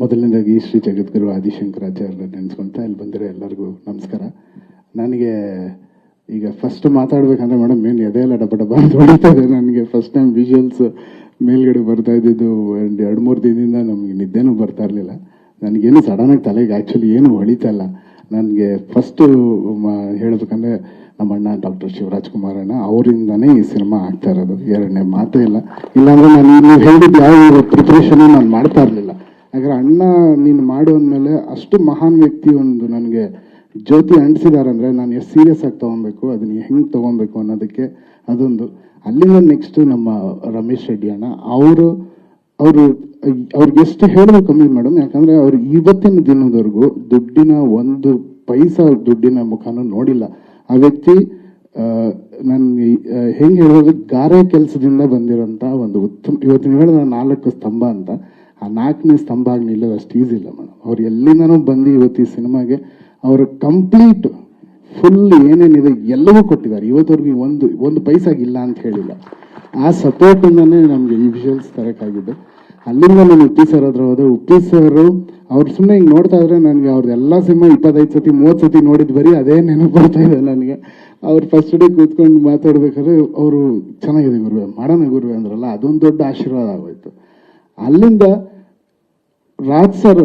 ಮೊದಲನೇದಾಗಿ ಶ್ರೀ ಜಗದ್ಗುರು ಆದಿಶಂಕರಾಚಾರ್ಯ ನೆನೆಸ್ಕೊಳ್ತಾ ಇಲ್ಲಿ ಬಂದಿರೋ ಎಲ್ಲರಿಗೂ ನಮಸ್ಕಾರ. ನನಗೆ ಈಗ ಫಸ್ಟ್ ಮಾತಾಡ್ಬೇಕಂದ್ರೆ ಮೇಡಮ್ ಏನು ಎದೆಯಲ್ಲ ಡಬ ಅಂತ ಹೊಡಿತಾ ಇದೆ. ನನಗೆ ಫಸ್ಟ್ ಟೈಮ್ ವಿಜುವಲ್ಸ್ ಮೇಲ್ಗಡೆ ಬರ್ತಾ ಇದ್ದಿದ್ದು 2-3 ದಿನದಿಂದ ನಮಗೆ ನಿದ್ದೆನೂ ಬರ್ತಾ ಇರಲಿಲ್ಲ. ನನಗೇನು ಸಡನ್ನಾಗಿ ತಲೆಗೆ ಆ್ಯಕ್ಚುಲಿ ಏನು ಹೊಳಿತಾ ಇಲ್ಲ. ನನಗೆ ಫಸ್ಟು ಹೇಳಬೇಕಂದ್ರೆ ನಮ್ಮ ಅಣ್ಣ ಡಾಕ್ಟರ್ ಶಿವರಾಜ್ ಕುಮಾರ್ ಅಣ್ಣ ಅವರಿಂದನೇ ಈ ಸಿನಿಮಾ ಆಗ್ತಾ ಇರೋದು, ಎರಡನೇ ಮಾತೇ ಇಲ್ಲ. ಇಲ್ಲಾಂದರೆ ನೀವು ಹೇಳಿದ್ದು ಯಾವ ಪ್ರಿಪ್ರೇಷನು ನಾನು ಮಾಡ್ತಾ ಇರಲಿಲ್ಲ. ಯಾಕಂದ್ರೆ ಅಣ್ಣ ನೀನು ಮಾಡು ಅಂದಮೇಲೆ ಅಷ್ಟು ಮಹಾನ್ ವ್ಯಕ್ತಿ ಒಂದು ನನಗೆ ಜ್ಯೋತಿ ಅಂಟಿಸಿದಾರಂದರೆ ನಾನು ಎಷ್ಟು ಸೀರಿಯಸ್ ಆಗಿ ತೊಗೊಬೇಕು, ಅದನ್ನ ಹೆಂಗೆ ತೊಗೊಬೇಕು ಅನ್ನೋದಕ್ಕೆ ಅದೊಂದು. ಅಲ್ಲಿಂದ ನೆಕ್ಸ್ಟು ನಮ್ಮ ರಮೇಶ್ ರೆಡ್ಡಿ ಅಣ್ಣ ಅವ್ರಿಗೆ ಎಷ್ಟು ಹೇಳಿದ್ರು ಕಮ್ಮಿ ಮೇಡಮ್. ಯಾಕಂದರೆ ಅವ್ರು ಇವತ್ತಿನ ದಿನದವರೆಗೂ ದುಡ್ಡಿನ ಒಂದು ಪೈಸಾ ದುಡ್ಡಿನ ಮುಖನೂ ನೋಡಿಲ್ಲ. ಆ ವ್ಯಕ್ತಿ ನನಗೆ ಹೆಂಗೆ ಹೇಳೋದು, ಗಾರೆ ಕೆಲಸದಿಂದ ಬಂದಿರೋಂಥ ಒಂದು ಉತ್ತಮ, ಇವತ್ತಿನ ಹೇಳಿದ 4 ಸ್ತಂಭ ಅಂತ, ಆ 4ನೇ ಸ್ತಂಭ ಆಗಿ ನಿಲ್ಲೋದು ಅಷ್ಟು ಈಸಿ ಇಲ್ಲ ಮೇಡಮ್. ಅವ್ರು ಎಲ್ಲಿಂದನೂ ಬಂದು ಇವತ್ತು ಈ ಸಿನಿಮಾಗೆ ಅವರು ಕಂಪ್ಲೀಟ್ ಫುಲ್ ಏನೇನಿದೆ ಎಲ್ಲವೂ ಕೊಟ್ಟಿದ್ದಾರೆ. ಇವತ್ತವರೆಗೂ ಒಂದು ಪೈಸಾಗಿಲ್ಲ ಅಂತ ಹೇಳಿಲ್ಲ. ಆ ಸಪೋರ್ಟಿಂದನೇ ನಮಗೆ ಈ ವಿಜುವಲ್ಸ್ ತರೋಕ್ಕಾಗಿದ್ದು. ಅಲ್ಲಿಂದ ನಾನು ಉಪ್ಪಿ ಸರ್ ಹತ್ರ ಹೋದೆ. ಉಪ್ಪಿ ಸರ್ ಅವ್ರು ಸುಮ್ಮನೆ ಹಿಂಗೆ ನೋಡ್ತಾ ಇದ್ರೆ ನನಗೆ ಅವ್ರದ್ದು ಎಲ್ಲ ಸಿನಿಮಾ 25 ಸತಿ 30 ಸತಿ ನೋಡಿದ್ದು ಬರೀ ಅದೇ ನೆನಪು ಬರ್ತಾ ಇದೆ ನನಗೆ. ಅವ್ರು ಫಸ್ಟ್ ಡೇ ಕೂತ್ಕೊಂಡು ಮಾತಾಡ್ಬೇಕಾದ್ರೆ ಅವರು ಚೆನ್ನಾಗಿದೆ ಗುರುವೆ, ಮಾಡೋಣ ಗುರುವೆ ಅಂದ್ರಲ್ಲ, ಅದೊಂದು ದೊಡ್ಡ ಆಶೀರ್ವಾದ ಆಗೋಯ್ತು. ಅಲ್ಲಿಂದ ರಾಜ್ ಸರ್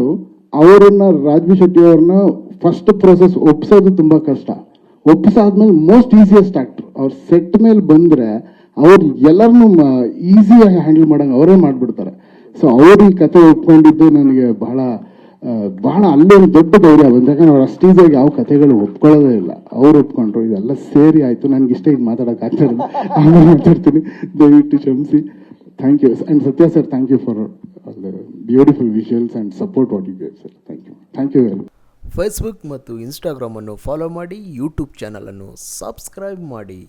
ಅವರನ್ನ, ರಾಜ್ಬಿ ಶೆಟ್ಟಿ ಅವ್ರನ್ನ ಫಸ್ಟ್ ಪ್ರೋಸೆಸ್ ಒಪ್ಸೋದು ತುಂಬ ಕಷ್ಟ. ಒಪ್ಪಿಸಾದ್ಮೇಲೆ ಮೋಸ್ಟ್ ಈಸಿಯೆಸ್ಟ್ ಆಕ್ಟರ್. ಅವ್ರ ಸೆಟ್ ಮೇಲೆ ಬಂದರೆ ಅವ್ರು ಎಲ್ಲರನ್ನೂ ಈಸಿಯಾಗಿ ಹ್ಯಾಂಡಲ್ ಮಾಡೋಂಗೆ ಅವರೇ ಮಾಡಿಬಿಡ್ತಾರೆ. ಸೊ ಅವ್ರು ಈ ಕತೆ ಒಪ್ಕೊಂಡಿದ್ದು ನನಗೆ ಬಹಳ ಅಲ್ಲೇ ಒಂದು ದೊಡ್ಡ ಧೈರ್ಯ ಬಂದು. ಯಾಕಂದ್ರೆ ಅವ್ರು ಅಷ್ಟು ಈಸಿಯಾಗಿ ಯಾವ ಕತೆಗಳು ಒಪ್ಕೊಳ್ಳೋದೇ ಇಲ್ಲ. ಅವ್ರು ಒಪ್ಕೊಂಡ್ರು, ಇದೆಲ್ಲ ಸೇರಿ ಆಯಿತು. ನನಗೆ ಇಷ್ಟ ಈಗ ಮಾತಾಡೋಕ್ಕಾಗ್ತದೆ, ಆಮೇಲೆ ಮಾತಾಡ್ತೀನಿ, ದಯವಿಟ್ಟು ಕ್ಷಮಿಸಿ. Thank you. And Satya sir, thank you for beautiful visuals and support what you gave sir. Thank you very much. Facebook ಮತ್ತು ಇನ್ಸ್ಟಾಗ್ರಾಮನ್ನು ಫಾಲೋ ಮಾಡಿ, ಯೂಟ್ಯೂಬ್ ಚಾನಲನ್ನು ಸಬ್ಸ್ಕ್ರೈಬ್ ಮಾಡಿ.